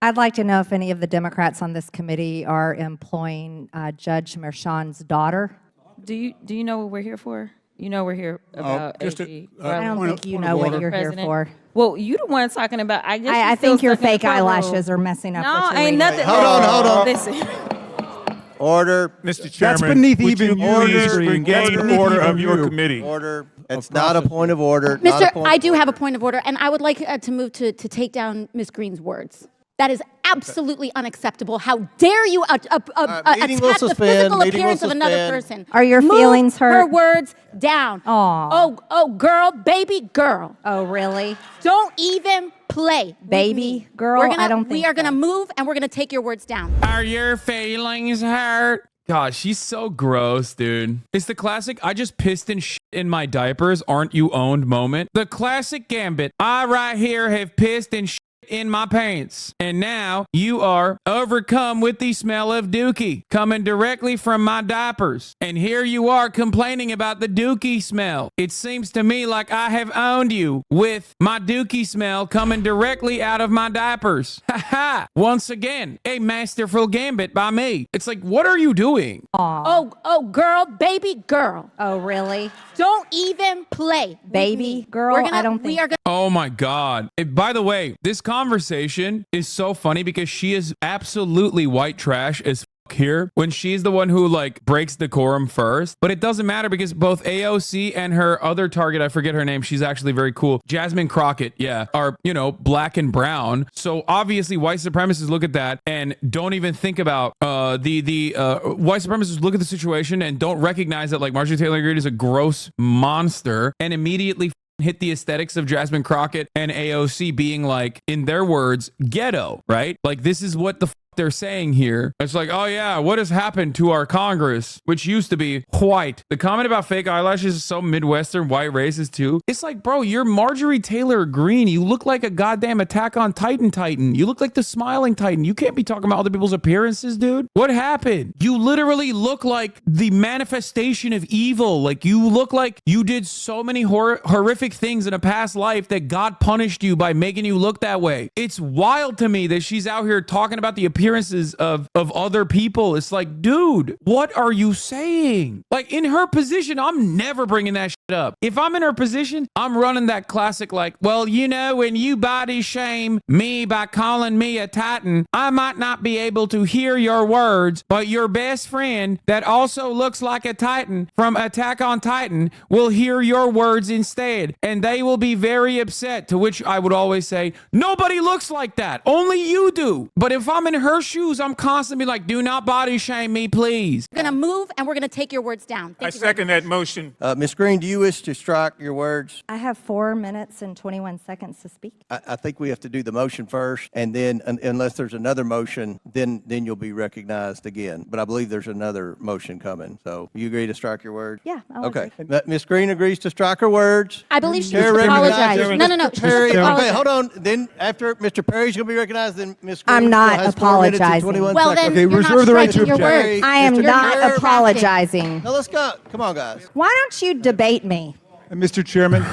I'd like to know if any of the Democrats on this committee are employing Judge Merchan's daughter. Do you know what we're here for? You know we're here about AG. I don't think you know what you're here for. Well, you the one talking about. I think your fake eyelashes are messing up. No, ain't nothing. Hold on. Listen. Order. Mr. Chairman, That's beneath would even you you, please Green. regain That's beneath order even of your you. committee? Order. It's not a point of order. Mr. I do have a point of order, and I would like to move to take down Ms. Greene's words. That is absolutely unacceptable. How dare you attack the physical appearance of another person? Are your feelings hurt? Her words down. Aw. Oh, girl, baby girl. Oh, really? Don't even play. Baby girl? I don't think we are so. going to move, and we're going to take your words down. Are your feelings hurt? God, she's so gross, dude. It's the classic, I just pissed and shit in my diapers, aren't you owned moment. The classic gambit. I right here have pissed and shit in my pants. And now you are overcome with the smell of dookie coming directly from my diapers. And here you are complaining about the dookie smell. It seems to me like I have owned you with my dookie smell coming directly out of my diapers. Ha ha! Once again, a masterful gambit by me. It's like, what are you doing? Oh, girl, baby girl. Oh, really? Don't even play. Baby girl? I don't think so. Oh my God. By the way, this conversation is so funny because she is absolutely white trash as f here when she's the one who like breaks decorum first. But it doesn't matter because both AOC and her other target, I forget her name, she's actually very cool, Jasmine Crockett, yeah, are, you know, black and brown. So obviously white supremacists look at that and don't even think about white supremacists look at the situation and don't recognize that like Marjorie Taylor Greene is a gross monster and immediately hit the aesthetics of Jasmine Crockett and AOC being like, in their words, ghetto, right? Like this is what the they're saying here. It's like, oh yeah, what has happened to our Congress, which used to be white? The comment about fake eyelashes is so Midwestern white racist too. It's like, bro, you're Marjorie Taylor Greene. You look like a goddamn Attack on Titan. You look like the smiling Titan. You can't be talking about other people's appearances, dude. What happened? You literally look like the manifestation of evil. Like you look like you did so many horrific things in a past life that God punished you by making you look that way. It's wild to me that she's out here talking about the appearances of other people. It's like, dude, what are you saying? Like in her position, I'm never bringing that shit up. If I'm in her position, I'm running that classic like, well, you know, when you body shame me by calling me a Titan, I might not be able to hear your words, but your best friend that also looks like a Titan from Attack on Titan will hear your words instead, and they will be very upset, to which I would always say, nobody looks like that. Only you do. But if I'm in her shoes, I'm constantly like, do not body shame me, please. We're going to move, and we're going to take your words down. I second that motion. Ms. Green, do you wish to strike your words? I have 4 minutes and 21 seconds to speak. I think we have to do the motion first, and then unless there's another motion, then you'll be recognized again. But I believe there's another motion coming. So you agree to strike your words? Yeah. I'll Okay. agree. Ms. Green agrees to strike her words. I believe she Chair should apologize. recognizes No. She should Perry. apologize. Okay, hold on. Then after Mr. Perry's going to be recognized, then Ms. Green I'm not has 4 minutes and apologizing. 21 Well, seconds. then Okay, you're reserve not the right to striking your object. words. I am Mr. not Kerr. apologizing. Now let's go. Come on, guys. Why don't you debate me? Mr. Chairman,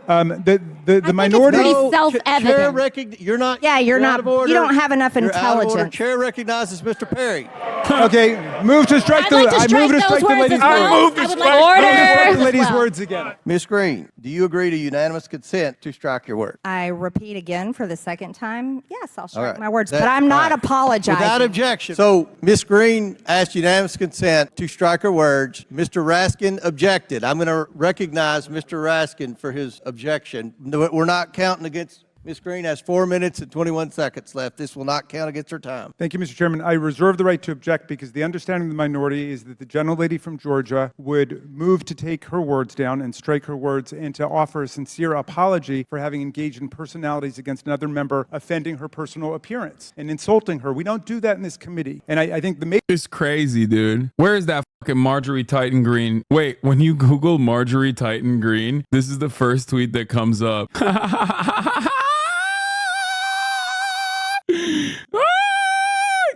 the it's minority. pretty No, self-evident. Chair you're not. Yeah, you're out not. of order. You don't have enough You're out of order. intelligence. Chair recognizes Mr. Perry. Okay, move to strike I'd the. like to I strike move to those strike the words lady's as well. I move to I would strike- like Move to to strike the as lady's well. words again. Ms. Green, do you agree to unanimous consent to strike your word? I repeat again for the second time. Yes, I'll strike right. my words, That- but I'm not all right. apologizing. Without objection. So Ms. Green asked unanimous consent to strike her words. Mr. Raskin objected. I'm going to recognize Mr. Raskin for his objection. No, we're not counting against. Ms. Green has 4 minutes and 21 seconds left. This will not count against her time. Thank you, Mr. Chairman. I reserve the right to object because the understanding of the minority is that the gentlelady from Georgia would move to take her words down and strike her words and to offer a sincere apology for having engaged in personalities against another member, offending her personal appearance and insulting her. We don't do that in this committee. And I think the It's crazy, dude. Where is that fucking Marjorie Titan Greene? Wait, when you Google Marjorie Titan Greene, this is the first tweet that comes up.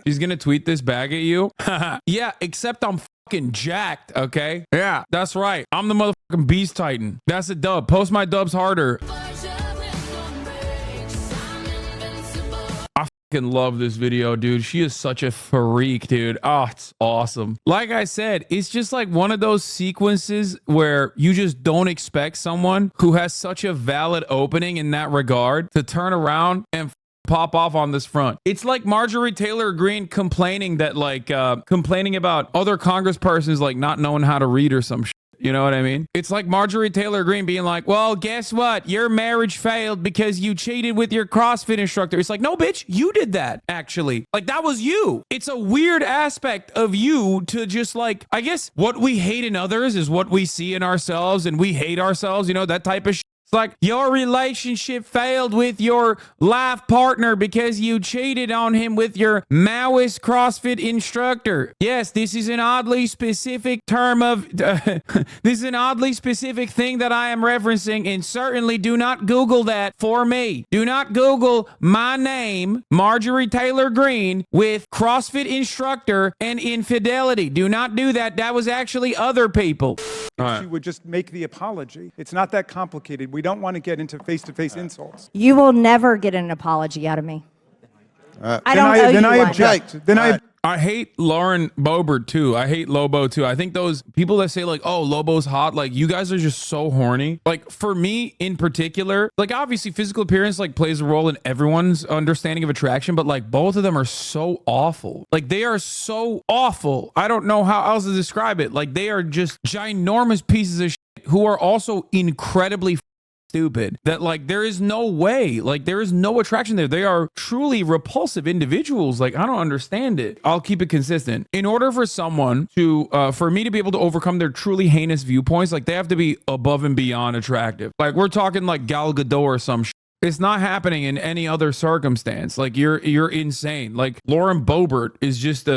She's gonna tweet this back at you. Yeah, except I'm fucking jacked, okay? Yeah, that's right. I'm the motherfucking Beast Titan. That's a dub. Post my dubs harder. I fucking love this video, dude. She is such a freak, dude. Oh, it's awesome. Like I said, it's just like one of those sequences where you just don't expect someone who has such a valid opening in that regard to turn around and pop off on this front. It's like Marjorie Taylor Greene complaining that complaining about other congresspersons like not knowing how to read or some shit. You know what I mean? It's like Marjorie Taylor Greene being like, well, guess what? Your marriage failed because you cheated with your CrossFit instructor. It's like, no, bitch, you did that, actually. Like, that was you. It's a weird aspect of you to just like, I guess what we hate in others is what we see in ourselves, and we hate ourselves, you know, that type of shit. It's like your relationship failed with your life partner because you cheated on him with your Maoist CrossFit instructor. Yes, this is an oddly specific term of, this is an oddly specific thing that I am referencing, and certainly do not Google that for me. Do not Google my name, Marjorie Taylor Greene, with CrossFit instructor and infidelity. Do not do that. That was actually other people. She would just make the apology. It's not that complicated. We don't want to get into face-to-face insults. You will never get an apology out of me. I don't owe you Then I one. object. I hate Lauren Boebert too. I hate Lobo too. I think those people that say like, oh, Lobo's hot, like you guys are just so horny. Like for me in particular, like obviously physical appearance like plays a role in everyone's understanding of attraction, but like both of them are so awful. Like they are so awful. I don't know how else to describe it. Like they are just ginormous pieces of shit who are also incredibly stupid, that like there is no way, like there is no attraction there. They are truly repulsive individuals. Like I don't understand it. I'll keep it consistent. In order for someone to for me to be able to overcome their truly heinous viewpoints, like they have to be above and beyond attractive. Like we're talking like Gal Gadot or some shit. It's not happening in any other circumstance. Like you're insane. Like Lauren Boebert is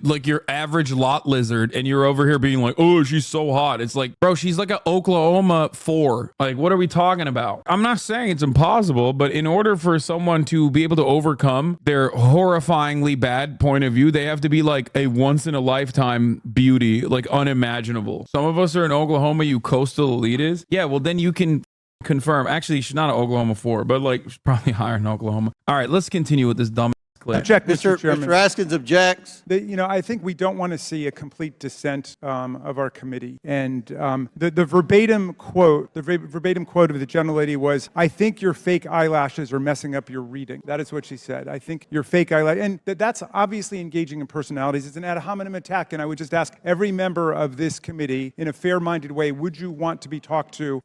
like your average lot lizard, and you're over here being like, oh, she's so hot. It's like, bro, she's like an Oklahoma 4. Like, what are we talking about? I'm not saying it's impossible, but in order for someone to be able to overcome their horrifyingly bad point of view, they have to be like a once in a lifetime beauty, like unimaginable. Some of us are in Oklahoma, you coastal elitists. Yeah, well then you can confirm. Actually, she's not an Oklahoma 4, but like she's probably higher in Oklahoma. All right, let's continue with this dumb clip. Object, Mr. Chairman. Mr. Raskins objects. I think we don't want to see a complete dissent of our committee. And the verbatim quote of the gentlelady was, "I think your fake eyelashes are messing up your reading." That is what she said. I think your fake eyelashes, and that's obviously engaging in personalities. It's an ad hominem attack. And I would just ask every member of this committee, in a fair-minded way, would you want to be talked to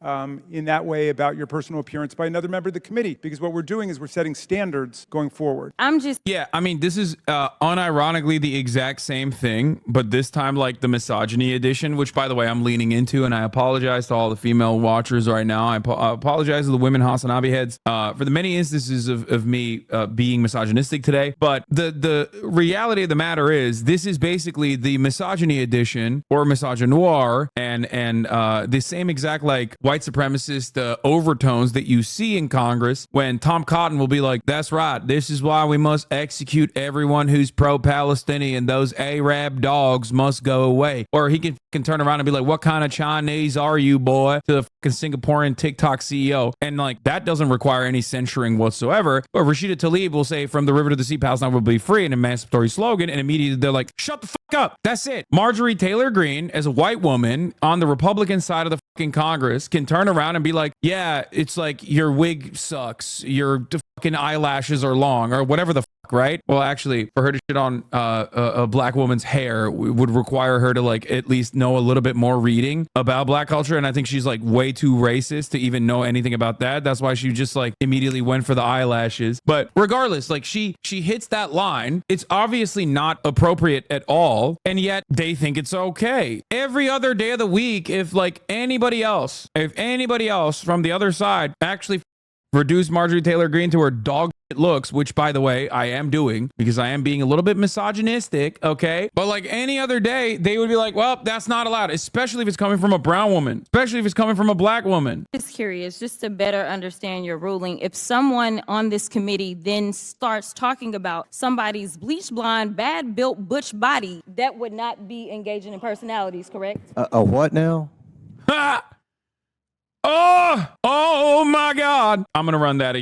in that way about your personal appearance by another member of the committee? Because what we're doing is we're setting standards going forward. Yeah, I mean, this is unironically the exact same thing, but this time like the misogyny edition, which, by the way, I'm leaning into, and I apologize to all the female watchers right now. I apologize to the women HasanAbi heads for the many instances of me being misogynistic today. But the reality of the matter is, this is basically the misogyny edition or misogynoir, and the same exact like white supremacist overtones that you see in Congress when Tom Cotton will be like, "That's right, this is why we must execute everyone who's pro-Palestinian. Those Arab dogs must go away." Or he can turn around and be like, "What kind of Chinese are you, boy?" to the fucking Singaporean TikTok CEO. And like that doesn't require any censuring whatsoever. But Rashida Tlaib will say, "From the river to the sea, Palestine will be free," an emancipatory slogan, and immediately they're like, "Shut the fuck up." That's it. Marjorie Taylor Greene, as a white woman on the Republican side of the fucking Congress, can turn around and be like, "Yeah, it's like your wig sucks, your fucking eyelashes are long," or whatever the fuck, right? Well, actually, for her to shit on a black woman's hair would require her to like at least know a little bit more reading about black culture, and I think she's like way too racist to even know anything about that. That's why she just like immediately went for the eyelashes. But regardless, like she hits that line. It's obviously not appropriate at all, and yet they think it's okay. Every other day of the week, if anybody else from the other side actually reduce Marjorie Taylor Greene to her dog looks, which by the way I am doing because I am being a little bit misogynistic, okay? But like any other day, they would be like, "Well, that's not allowed," especially if it's coming from a brown woman, especially if it's coming from a black woman. Just curious, just to better understand your ruling, if someone on this committee then starts talking about somebody's bleach blonde, bad built butch body, that would not be engaging in personalities, correct? A what now? Oh my God. I'm going to run that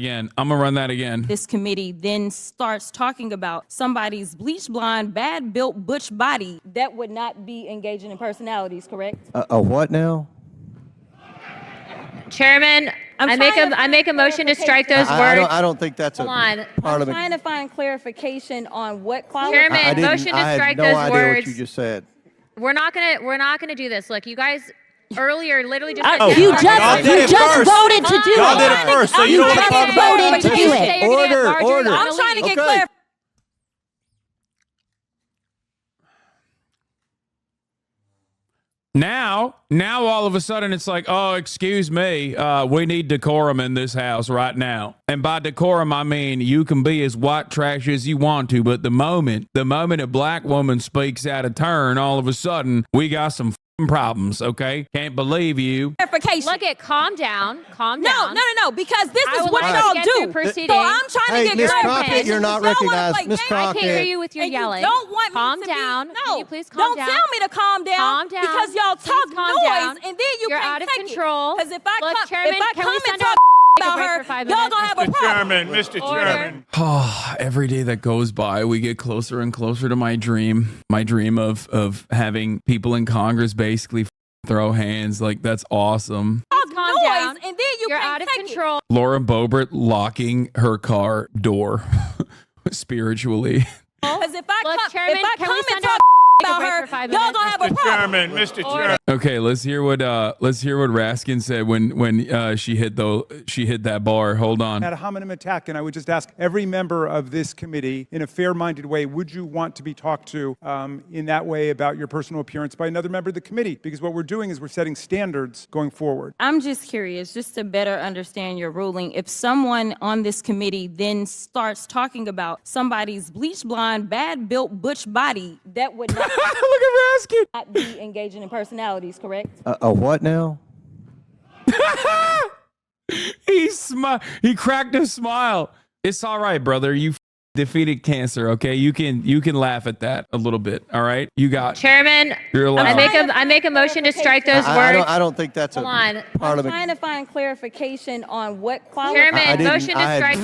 again. This committee then starts talking about somebody's bleach blonde, bad built butch body that would not be engaging in personalities, correct? A what now? Chairman, I make a motion to strike those words. I don't think that's Hold a on. part I'm of it. trying to find clarification on what qualifies. Chairman, motion to strike those I had no idea what words. you just said. We're not gonna do this. Look, you guys earlier literally just You just voted to do Y'all did it. it first, so you don't want to talk about voted to do it. Order. I'm trying to get Okay. clarification. Now all of a sudden it's like, oh, excuse me, we need decorum in this house right now. And by decorum, I mean you can be as white trash as you want to, but the moment a black woman speaks out of turn, all of a sudden we got some problems, okay? Can't believe you. Clarification. Look it, calm down. No, because this I is would what like y'all to get do. through proceedings. So I'm trying to Hey, get Ms. clarification. Crockett, you're not You don't wanna recognized. play Ms. games. I can't hear Crockett. you with your And yelling. You don't want Calm me to down. Be, Can no, you please calm down? Don't tell me to calm down. Calm down. Because y'all Please talk calm noise, down. and then you You're can't out of take control. Because if I Look, come, Chairman, if I can come we and send talk a about break her, for 5 y'all minutes? gonna have a problem. Mr. Order. Chairman. Oh, every day that goes by, we get closer and closer to my dream of having people in Congress basically throw hands. Like, that's awesome. Calm noise, down. and then You're can't out of take control. Laura Boebert locking her car door spiritually. Because if I Look, come, Chairman, if I can come we and send talk a about break her, for 5 y'all minutes? gonna have a problem. Mr. Chairman. Okay, let's hear what Raskin said when she hit that bar. Hold on. At a hominem attack, and I would just ask every member of this committee, in a fair-minded way, would you want to be talked to in that way about your personal appearance by another member of the committee? Because what we're doing is we're setting standards going forward. I'm just curious, just to better understand your ruling. If someone on this committee then starts talking about somebody's bleach blonde, bad built butch body that would not, Look at Raskin. not be engaging in personalities, correct? A what now? He cracked a smile. It's all right, brother. You defeated cancer. Okay, you can laugh at that a little bit. All right, you got. Chairman, You're allowed. I make a motion to strike those words. I don't think that's a Hold on. part of I'm it. trying to find clarification on what qualifies. Chairman, motion to strike.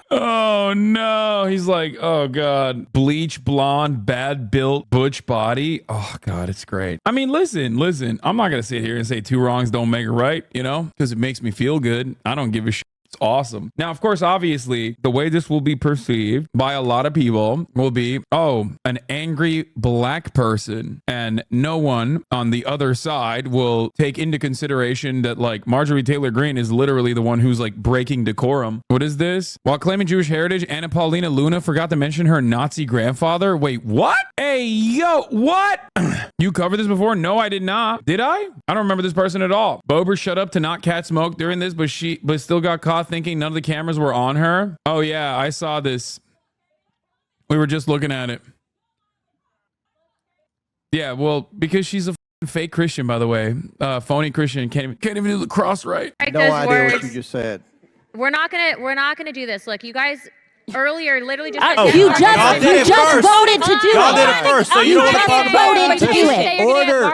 Oh no, he's like, oh god, bleach blonde, bad built, butch body. Oh god, it's great. I mean, listen. I'm not gonna sit here and say two wrongs don't make a right, because it makes me feel good. I don't give a shit. It's awesome. Now, of course, obviously, the way this will be perceived by a lot of people will be, oh, an angry black person, and no one on the other side will take into consideration that, like, Marjorie Taylor Greene is literally the one who's, like, breaking decorum. What is this? While claiming Jewish heritage, Anna Paulina Luna forgot to mention her Nazi grandfather. Wait, what? Hey, yo, what? You covered this before? No, I did not. Did I? I don't remember this person at all. Bober shut up to not cat smoke during this, but still got caught thinking none of the cameras were on her. Oh yeah, I saw this. We were just looking at it. Yeah, well, because she's a fake Christian, by the way. Phony Christian, can't even do the cross right. Strike No those idea words. what you just said. We're not gonna do this. Look, you guys earlier literally just. You just voted to do Y'all did it. it first, so you don't want to talk about voted to do it.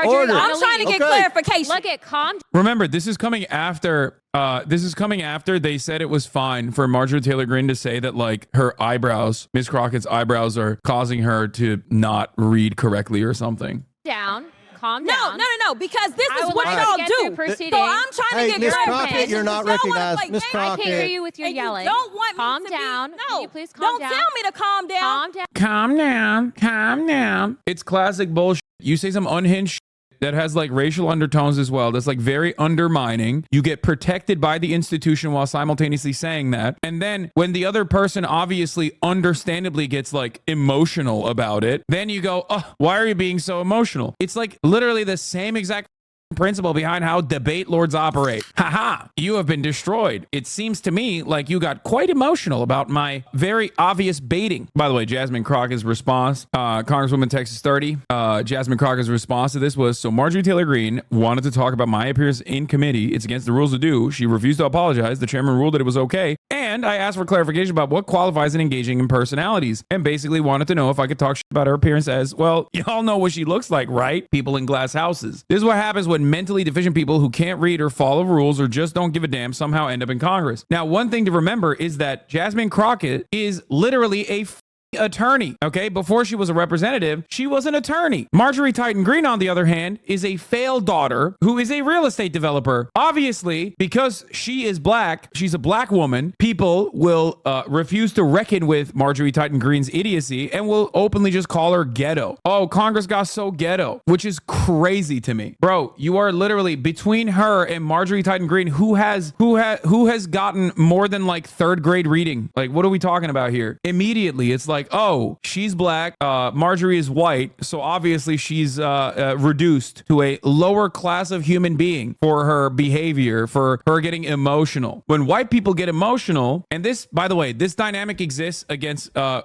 Order. I'm trying to get Okay. clarification. Look at calm. Remember, this is coming after. They said it was fine for Marjorie Taylor Greene to say that, like, her eyebrows, Miss Crockett's eyebrows, are causing her to not read correctly or something. Down. Calm No, down. because this I is would what like to y'all get do. through proceedings. So I'm trying Hey, to get Ms. clarification. Crockett, you're not Y'all wanna recognized. play Ms. games. I can't hear Crockett. you with your And you yelling. don't want Calm me to down. Be, Can no, you please calm down? Don't tell me to calm down. Calm down. Calm down. It's classic bullshit. You say some unhinged shit that has, like, racial undertones as well. That's, like, very undermining. You get protected by the institution while simultaneously saying that. And then when the other person obviously understandably gets, like, emotional about it, then you go, oh, why are you being so emotional? It's like literally the same exact principle behind how debate lords operate. Haha, you have been destroyed. It seems to me like you got quite emotional about my very obvious baiting. By the way, Jasmine Crockett's response, Congresswoman Texas 30, Jasmine Crockett's response to this was, so Marjorie Taylor Greene wanted to talk about my appearance in committee. It's against the rules to do. She refused to apologize. The chairman ruled that it was okay. And I asked for clarification about what qualifies in engaging in personalities, and basically wanted to know if I could talk shit about her appearance as, well, y'all know what she looks like, right? People in glass houses. This is what happens when when mentally deficient people who can't read or follow rules or just don't give a damn somehow end up in Congress. Now, one thing to remember is that Jasmine Crockett is literally a attorney. Okay, before she was a representative, she was an attorney. Marjorie Taylor Greene, on the other hand, is a failed daughter who is a real estate developer. Obviously, because she is black, she's a black woman, people will refuse to reckon with Marjorie Taylor Greene's idiocy and will openly just call her ghetto. Oh, Congress got so ghetto, which is crazy to me. Bro, you are literally between her and Marjorie Taylor Greene, who has gotten more than like third grade reading. Like, what are we talking about here? Immediately, it's like, oh, she's black, Marjorie is white, so obviously she's reduced to a lower class of human being for her behavior, for her getting emotional. When white people get emotional, and this, by the way, this dynamic exists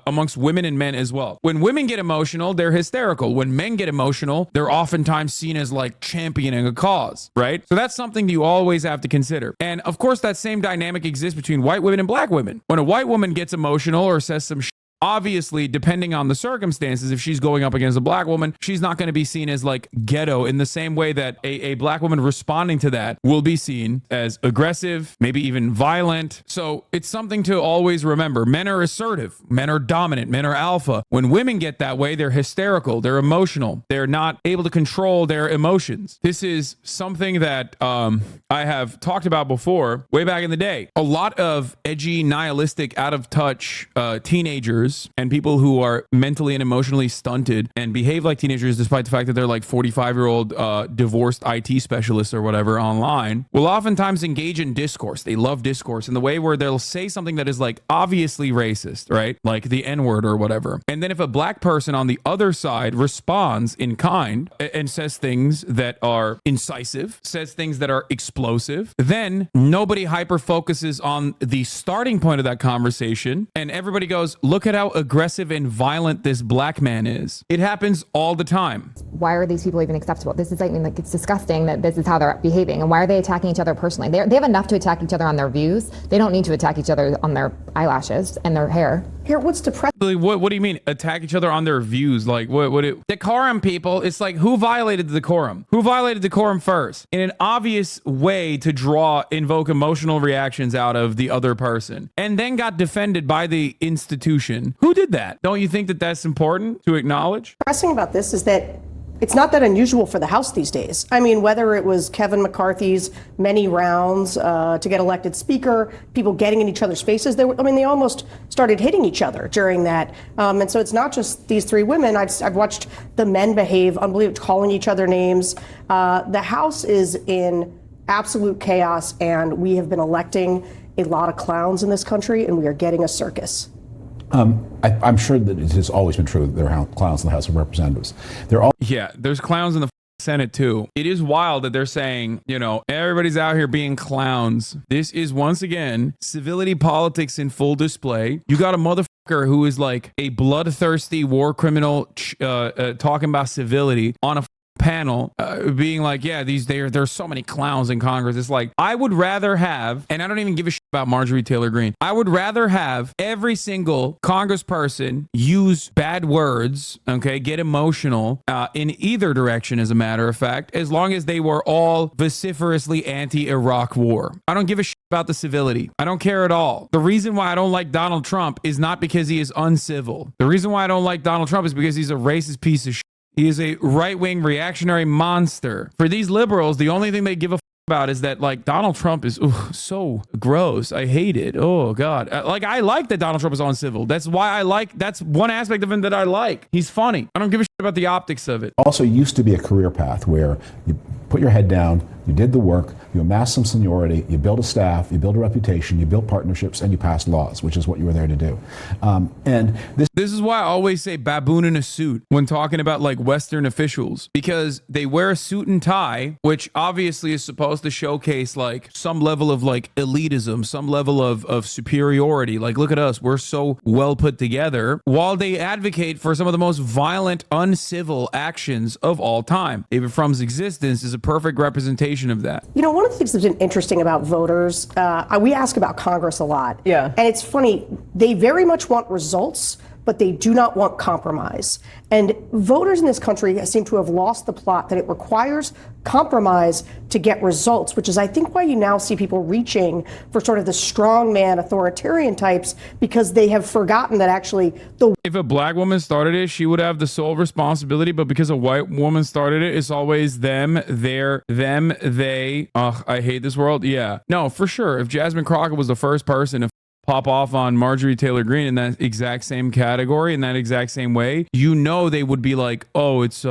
amongst women and men as well. When women get emotional, they're hysterical. When men get emotional, they're oftentimes seen as like championing a cause, right? So that's something you always have to consider. And of course, that same dynamic exists between white women and black women. When a white woman gets emotional or says some obviously, depending on the circumstances, if she's going up against a black woman, she's not going to be seen as like ghetto in the same way that a black woman responding to that will be seen as aggressive, maybe even violent. So it's something to always remember. Men are assertive, men are dominant, men are alpha. When women get that way, they're hysterical, they're emotional, they're not able to control their emotions. This is something that I have talked about before, way back in the day. A lot of edgy, nihilistic, out of touch teenagers and people who are mentally and emotionally stunted and behave like teenagers despite the fact that they're like 45-year-old divorced IT specialists or whatever online will oftentimes engage in discourse. They love discourse in the way where they'll say something that is like obviously racist, right? Like the N-word or whatever. And then if a black person on the other side responds in kind and says things that are incisive, says things that are explosive, then nobody hyper focuses on the starting point of that conversation and everybody goes, look at how aggressive and violent this black man is. It happens all the time. Why are these people even acceptable? This is, I mean, like, it's disgusting that this is how they're behaving. And why are they attacking each other personally? They have enough to attack each other on their views. They don't need to attack each other on their eyelashes and their hair. Here, what's depressing? What do you mean attack each other on their views? Like decorum, people? It's like, who violated the decorum? Who violated decorum first? In an obvious way to invoke emotional reactions out of the other person and then got defended by the institution. Who did that? Don't you think that that's important to acknowledge? Depressing about this is that it's not that unusual for the House these days. I mean, whether it was Kevin McCarthy's many rounds to get elected speaker, people getting in each other's faces, they almost started hitting each other during that. And so it's not just these three women. I've watched the men behave unbelievable, calling each other names. The House is in absolute chaos, and we have been electing a lot of clowns in this country, and we are getting a circus. I'm sure that it has always been true that there are clowns in the House of Representatives. Yeah, there's clowns in the Senate too. It is wild that they're saying, everybody's out here being clowns. This is once again civility politics in full display. You got a motherfucker who is like a bloodthirsty war criminal talking about civility on a panel being like, yeah, there's so many clowns in Congress. It's like, I would rather have, and I don't even give a shit about Marjorie Taylor Greene, I would rather have every single congressperson use bad words, okay, get emotional in either direction, as a matter of fact, as long as they were all vociferously anti-Iraq war. I don't give a shit about the civility. I don't care at all. The reason why I don't like Donald Trump is not because he is uncivil. The reason why I don't like Donald Trump is because he's a racist piece of shit. He is a right-wing reactionary monster. For these liberals, the only thing they give a about is that, like, Donald Trump is so gross. I hate it. Oh, God. I like that Donald Trump is uncivil. That's why that's one aspect of him that I like. He's funny. I don't give a shit about the optics of it. Also used to be a career path where you put your head down, you did the work, you amassed some seniority, you build a staff, you build a reputation, you build partnerships, and you pass laws, which is what you were there to do. And this is why I always say baboon in a suit when talking about like Western officials, because they wear a suit and tie, which obviously is supposed to showcase like some level of like elitism, some level of superiority. Like, look at us, we're so well put together, while they advocate for some of the most violent, uncivil actions of all time. David Fromm's existence is a perfect representation of that. You know, one of the things that's been interesting about voters, we ask about Congress a lot. Yeah. And it's funny, they very much want results, but they do not want compromise. And voters in this country seem to have lost the plot that it requires compromise to get results, which is, I think, why you now see people reaching for sort of the strongman authoritarian types, because they have forgotten that actually if a black woman started it, she would have the sole responsibility, but because a white woman started it, it's always them, they. Ugh, I hate this world. Yeah. No, for sure. If Jasmine Crockett was the first person to pop off on Marjorie Taylor Greene in that exact same category, in that exact same way, you know they would be like, oh, it's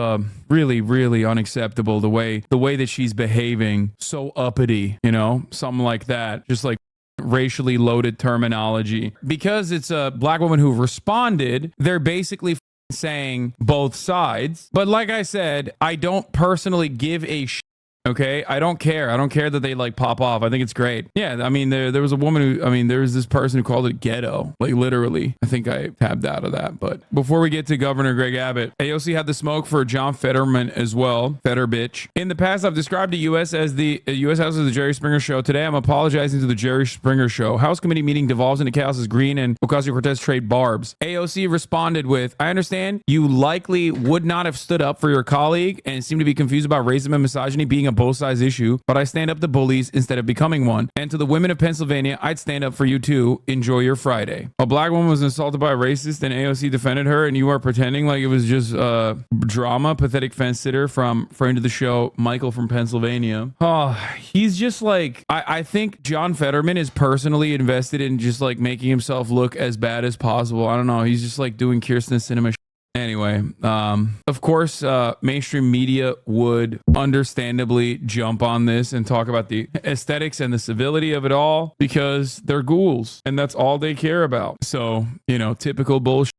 really, really unacceptable the way that she's behaving, so uppity, you know, something like that. Just like racially loaded terminology. Because it's a black woman who responded, they're basically saying both sides. But like I said, I don't personally give a shit. Okay, I don't care. I don't care that they like pop off. I think it's great. Yeah, I mean, there was a woman who, I mean, there was this person who called it ghetto, like literally. I think I tabbed out of that. But before we get to Governor Greg Abbott, AOC had the smoke for John Fetterman as well. Fetter bitch. In the past, I've described the U.S. as the U.S. House as the Jerry Springer Show. Today, I'm apologizing to the Jerry Springer Show. House committee meeting devolves into chaos as Green and Ocasio-Cortez trade barbs. AOC responded with, I understand you likely would not have stood up for your colleague and seem to be confused about racism and misogyny being a both sides issue, but I stand up to bullies instead of becoming one. And to the women of Pennsylvania, I'd stand up for you too. Enjoy your Friday. A black woman was assaulted by a racist and AOC defended her, and you are pretending like it was just drama. Pathetic fence sitter from friend of the show, Michael from Pennsylvania. Oh, he's just like, I think John Fetterman is personally invested in just like making himself look as bad as possible. I don't know. He's just like doing Kirsten Cinema. Anyway, of course, mainstream media would understandably jump on this and talk about the aesthetics and the civility of it all because they're ghouls and that's all they care about. So, you know, typical bullshit.